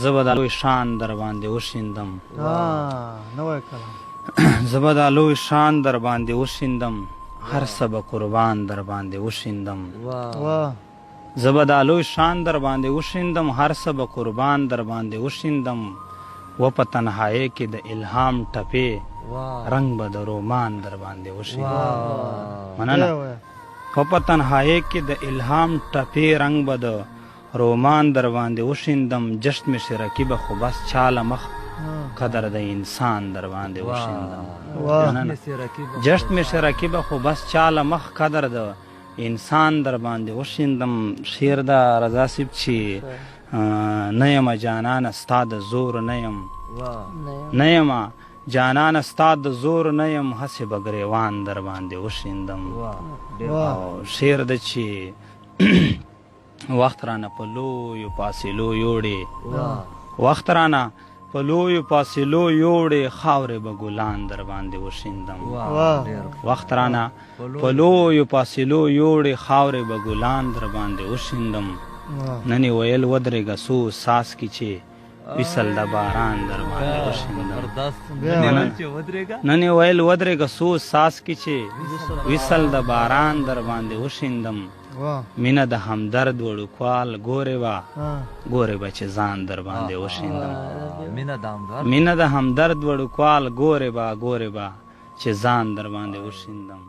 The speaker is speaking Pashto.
زبد لوی شان در باندې وشیندم نوی کلام زبد لوی شان در باندې وشیندم هر سبا قربان در باندې وشیندم واه زبد لوی شان در باندې وشیندم هر سبا قربان در باندې وشیندم و په تنهایی کې د الهام ټپې رنگ به د رومان در باندې وشیندم مننه و په تنهایی کې د الهام ټپې رنگ به د رومان در باندې وشیندم جشن می شرکی به خو بس چاله مخ قدر د انسان در باندې وشیندم جشن می شرکی به خو بس چاله مخ قدر د انسان در باندې وشیندم شیر د رضا سیب چې نیم جانان استاد زور نیم جانان استاد زور نیم هسې به ګریوان در باندې وشیندم شیر د چې وخت رانه په لویو فاصلو یوړې وخت رانه په لویو فاصلو یوړې خاورې به ګلان در باندې وشیندم وخت رانه په لویو فاصلو یوړې خاورې به ګلان در باندې وشیندم نن یې ویل ودرېږه سو ساس کې چې ویسل د باران در باندې وشیندم نن یې ویل ودرېږه سو ساس کې چې ویسل د باران در باندې وشیندم مینه د همدرد وړوکوال ګورې به چې ځان در باندې وشیندم مینه د همدرد وړوکوال ګورې به چې ځان در باندې وشیندم